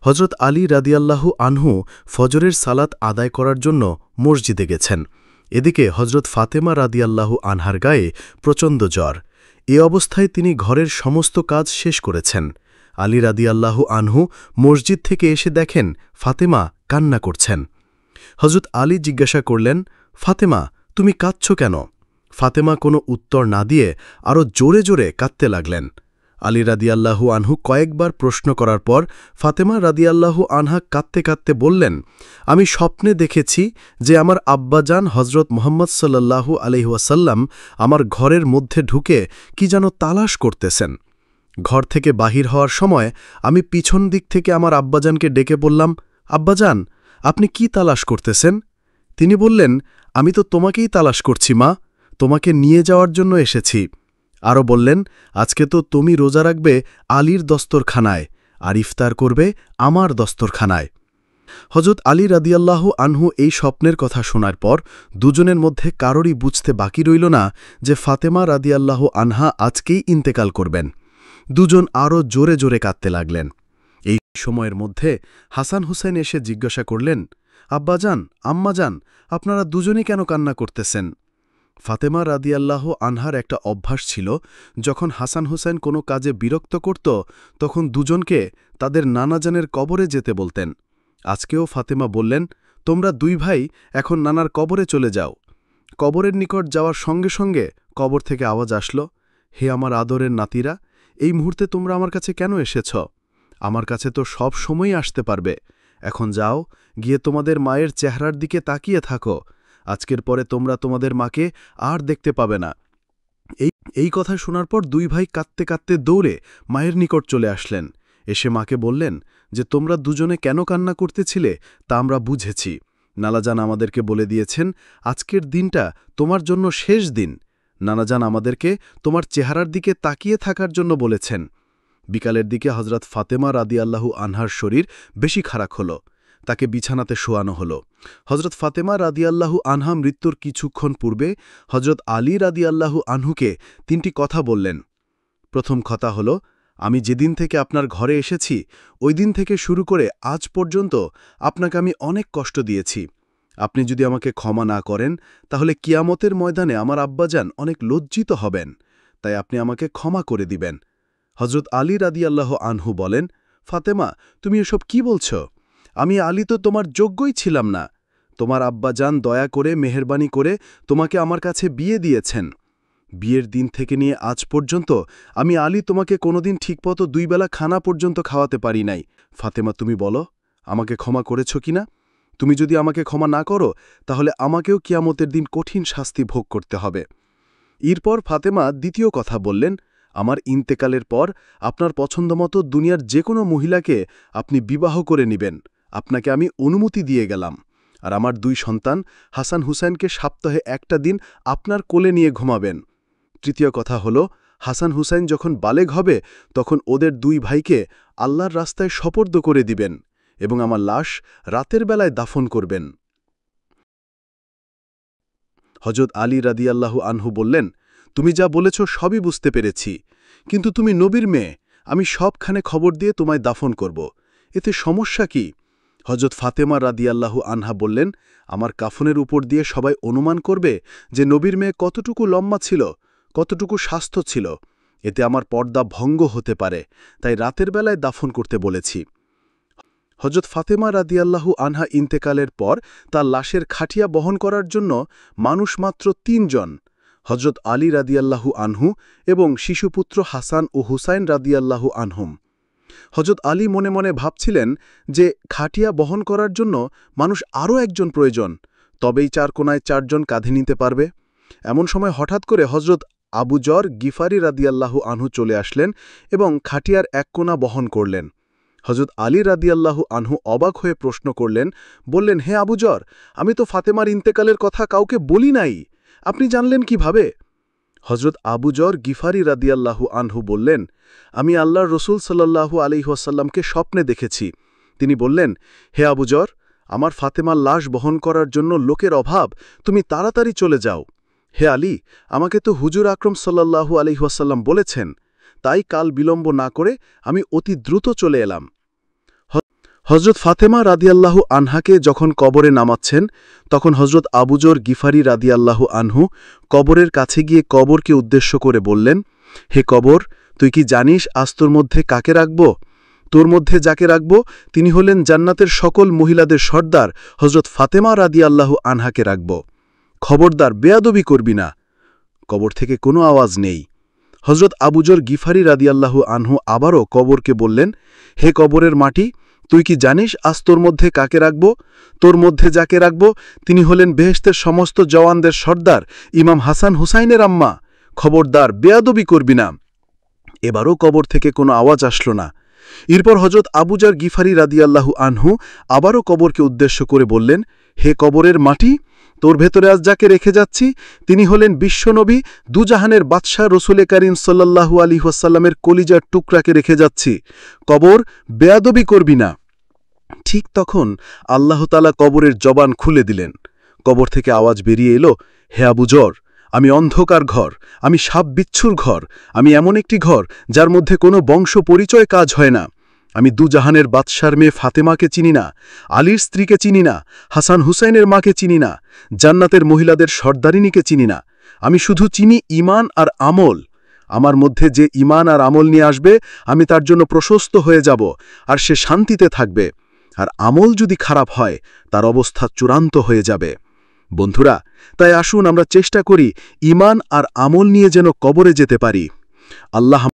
হজরত আলী রাদিয়াল্লাহু আনহু ফজরের সালাত আদায় করার জন্য মসজিদে গেছেন। এদিকে হজরত ফাতেমা রাদিয়াল্লাহু আনহার গায়ে প্রচণ্ড জ্বর। এ অবস্থায় তিনি ঘরের সমস্ত কাজ শেষ করেছেন। আলী রাদিয়াল্লাহু আনহু মসজিদ থেকে এসে দেখেন ফাতেমা কান্না করছেন। হজরত আলী জিজ্ঞাসা করলেন, ফাতেমা, তুমি কাঁদছ কেন? ফাতেমা কোনো উত্তর না দিয়ে আরও জোরে জোরে কাঁদতে লাগলেন। আলী রাদিয়াল্লাহু আনহু কয়েকবার প্রশ্ন করার পর ফাতেমা রাদিয়াল্লাহু আনহা কাঁদতে কাঁদতে বললেন, আমি স্বপ্নে দেখেছি যে আমার আব্বাজান হজরত মুহাম্মদ সাল্লাল্লাহু আলাইহি ওয়াসাল্লাম আমার ঘরের মধ্যে ঢুকে কি যেন তালাশ করতেছেন। ঘর থেকে বাহির হওয়ার সময় আমি পিছন দিক থেকে আমার আব্বাজানকে ডেকে বললাম, আব্বাজান, আপনি কি তালাশ করতেছেন? তিনি বললেন, আমি তো তোমাকেই তালাশ করছি মা, তোমাকে নিয়ে যাওয়ার জন্য এসেছি। আরও বললেন, আজকে তো তুমি রোজা রাখবে আলীর দস্তরখানায় আর ইফতার করবে আমার দস্তরখানায়। হজরত আলী রাদিয়াল্লাহু আনহু এই স্বপ্নের কথা শোনার পর দুজনের মধ্যে কারোরই বুঝতে বাকি রইল না যে ফাতেমা রাদিয়াল্লাহু আনহা আজকেই ইন্তেকাল করবেন। দুজন আরও জোরে জোরে কাঁদতে লাগলেন। এই সময়ের মধ্যে হাসান হুসেন এসে জিজ্ঞাসা করলেন, আব্বাজান, আম্মাজান, আপনারা দুজনই কেন কান্না করতেছেন? ফাতেমা রাদিয়াল্লাহু আনহার একটা অভ্যাস ছিল, যখন হাসান হুসেন কোনো কাজে বিরক্ত করত তখন দুজনকে তাদের নানাজানের কবরে যেতে বলতেন। আজকেও ফাতেমা বললেন, তোমরা দুই ভাই এখন নানার কবরে চলে যাও। কবরের নিকট যাওয়ার সঙ্গে সঙ্গে কবর থেকে আওয়াজ আসল, হে আমার আদরের নাতিরা, এই মুহূর্তে তোমরা আমার কাছে কেন এসেছ? আমার কাছে তো সব সময়ই আসতে পারবে। এখন যাও, গিয়ে তোমাদের মায়ের চেহারার দিকে তাকিয়ে থাকো। আজকের পরে তোমরা তোমাদের মাকে আর দেখতে পাবে না। এই কথা শোনার পর দুই ভাই কাঁদতে কাঁদতে দৌড়ে মায়ের নিকট চলে আসলেন। এসে মাকে বললেন যে, তোমরা দুজনে কেন কান্না করতেছিলে তা আমরা বুঝেছি। নানাজান আমাদেরকে বলে দিয়েছেন আজকের দিনটা তোমার জন্য শেষ দিন। নানাজান আমাদেরকে তোমার চেহারার দিকে তাকিয়ে থাকার জন্য বলেছেন। বিকালের দিকে হজরত ফাতেমা রাদিয়াল্লাহু আনহার শরীর বেশি খারাপ হল। তাকে বিছানাতে শোয়ানো হল। হজরত ফাতেমা রাদিয়াল্লাহু আনহা মৃত্যুর কিছুক্ষণ পূর্বে হজরত আলী রাদিয়াল্লাহু আনহুকে 3টি কথা বললেন। প্রথম কথা হল, আমি যেদিন থেকে আপনার ঘরে এসেছি ওই দিন থেকে শুরু করে আজ পর্যন্ত আপনাকে আমি অনেক কষ্ট দিয়েছি। আপনি যদি আমাকে ক্ষমা না করেন তাহলে কিয়ামতের ময়দানে আমার আব্বাজান অনেক লজ্জিত হবেন, তাই আপনি আমাকে ক্ষমা করে দিবেন। হজরত আলী রাদিয়াল্লাহু আনহু বলেন, ফাতেমা, তুমি এসব কি বলছ? আমি আলী তো তোমার যোগ্যই ছিলাম না। তোমার আব্বাজান দয়া করে মেহেরবানি করে তোমাকে আমার কাছে বিয়ে দিয়েছেন। বিয়ের দিন থেকে নিয়ে আজ পর্যন্ত আমি আলী তোমাকে কোনোদিন ঠিকমতো 2 বেলা খানা পর্যন্ত খাওয়াতে পারি নাই। ফাতেমা, তুমি বলো, আমাকে ক্ষমা করেছ কিনা? তুমি যদি আমাকে ক্ষমা না করো তাহলে আমাকেও কিয়ামতের দিন কঠিন শাস্তি ভোগ করতে হবে। এরপর ফাতেমা দ্বিতীয় কথা বললেন, আমার ইন্তেকালের পর আপনার পছন্দমতো দুনিয়ার যে কোনো মহিলাকে আপনি বিবাহ করে নেবেন, আপনাকে আমি অনুমতি দিয়ে গেলাম। আর আমার 2 সন্তান হাসান হুসাইনকে সপ্তাহে একটা দিন আপনার কোলে নিয়ে ঘুমাবেন। তৃতীয় কথা হল, হাসান হুসাইন যখন বালেগ হবে তখন ওদের 2 ভাইকে আল্লাহর রাস্তায় সোপর্দ করে দিবেন এবং আমার লাশ রাতের বেলায় দাফন করবেন। হজরত আলী রাদিয়াল্লাহু আনহু বললেন, তুমি যা বলেছ সবই বুঝতে পেরেছি, কিন্তু তুমি নবীর মেয়ে, আমি সবখানে খবর দিয়ে তোমায় দাফন করব, এতে সমস্যা কি? হজরত ফাতেমা রাদিয়াল্লাহু আনহা বললেন, আমার কাফনের উপর দিয়ে সবাই অনুমান করবে যে নবীর মেয়ে কতটুকু লম্বা ছিল, কতটুকু স্বাস্থ্য ছিল, এতে আমার পর্দা ভঙ্গ হতে পারে, তাই রাতের বেলায় দাফন করতে বলেছি। হজরত ফাতেমা রাদিয়াল্লাহু আনহা ইন্তেকালের পর তার লাশের খাটিয়া বহন করার জন্য মানুষ মাত্র 3 জন, হজরত আলী রাদিয়াল্লাহু আনহু এবং শিশুপুত্র হাসান ও হুসাইন রাদিয়াল্লাহু আনহুম। হজরত আলী মনে মনে ভাবছিলেন যে খাটিয়া বহন করার জন্য মানুষ আরও একজন প্রয়োজন, তবেই 4 কোণায় 4 জন কাঁধে নিতে পারবে। এমন সময় হঠাৎ করে হজরত আবু যর গিফারি রাদিয়াল্লাহু আনহু চলে আসলেন এবং খাটিয়ার 1 কোণা বহন করলেন। হজরত আলী রাদিয়াল্লাহু আনহু অবাক হয়ে প্রশ্ন করলেন, বললেন, হে আবু যর, আমি তো ফাতেমার ইন্তেকালের কথা কাউকে বলি নাই, আপনি জানলেন কিভাবে? হজরত আবু যর গিফারি রাদিয়াল্লাহু আনহু বললেন, আমি আল্লাহর রসুল সাল্লাল্লাহু আলাইহি ওয়াসাল্লামকে স্বপ্নে দেখেছি। তিনি বললেন, হে আবু যর, আমার ফাতেমার লাশ বহন করার জন্য লোকের অভাব, তুমি তাড়াতাড়ি চলে যাও। হে আলী, আমাকে তো হুজুর আকরম সাল্লাল্লাহু আলাইহি ওয়াসাল্লাম বলেছেন, তাই কাল বিলম্ব না করে আমি অতি দ্রুত চলে এলাম। হজরত ফাতেমা রাদিয়াল্লাহু আনহাকে যখন কবরে নামাচ্ছেন তখন হজরত আবুজর গিফারি রাদিয়াল্লাহু আনহু কবরের কাছে গিয়ে কবরকে উদ্দেশ্য করে বললেন, হে কবর, তুই কি জানিস আজ তোর মধ্যে কাকে রাখব? তোর মধ্যে যাকে রাখব তিনি হলেন জান্নাতের সকল মহিলাদের সর্দার হজরত ফাতেমা রাদিয়াল্লাহু আনহাকে রাখব। খবরদার, বেয়াদবি করবি না। কবর থেকে কোনো আওয়াজ নেই। হজরত আবুজর গিফারি রাদিয়াল্লাহু আনহু আবারও কবরকে বললেন, হে কবরের মাটি, তুই কি জানিস আজ তোর মধ্যে কাকে রাখব? তোর মধ্যে যাকে রাখব তিনি হলেন বেহেশতের সমস্ত জওয়ানদের সর্দার ইমাম হাসান হুসাইনের আম্মা। খবরদার, বেয়াদবি করবি না। এবারও কবর থেকে কোনো আওয়াজ আসল না। এরপর হজরত আবুজার গিফারি রাদিয়াল্লাহু আনহু আবারও কবরকে উদ্দেশ্য করে বললেন, হে কবরের মাটি, তোর ভেতরে আজ যাকে রেখে যাচ্ছি তিনি হলেন বিশ্বনবী দুজাহানের বাদশাহ রসুলে করিম সাল্লাল্লাহু আলাইহি ওয়াসাল্লামের কলিজার টুকরাকে রেখে যাচ্ছি। কবর, বেয়াদবি করবি না। ঠিক তখন আল্লাহ তাআলা কবরের জবান খুলে দিলেন। কবর থেকে আওয়াজ বেরিয়ে এলো, হে আবুজর, আমি অন্ধকার ঘর, আমি সাপ বিচ্ছুর ঘর, আমি এমন একটি ঘর যার মধ্যে কোনো বংশ পরিচয় কাজ হয় না। আমি দুজাহানের বাদশার মেয়ে ফাতেমাকে চিনি না, আলীর স্ত্রীকে চিনি না, হাসান হুসাইনের মাকে চিনি না, জান্নাতের মহিলাদের সর্দারিনীকে চিনি না। আমি শুধু চিনি ঈমান আর আমল। আমার মধ্যে যে ঈমান আর আমল নিয়ে আসবে আমি তার জন্য প্রশস্ত হয়ে যাব আর সে শান্তিতে থাকবে। আর আমল যদি খারাপ হয় তার অবস্থা চূড়ান্ত হয়ে যাবে। বন্ধুরা, তাই আসুন আমরা চেষ্টা করি ঈমান আর আমল নিয়ে যেন কবরে যেতে পারি। আল্লাহ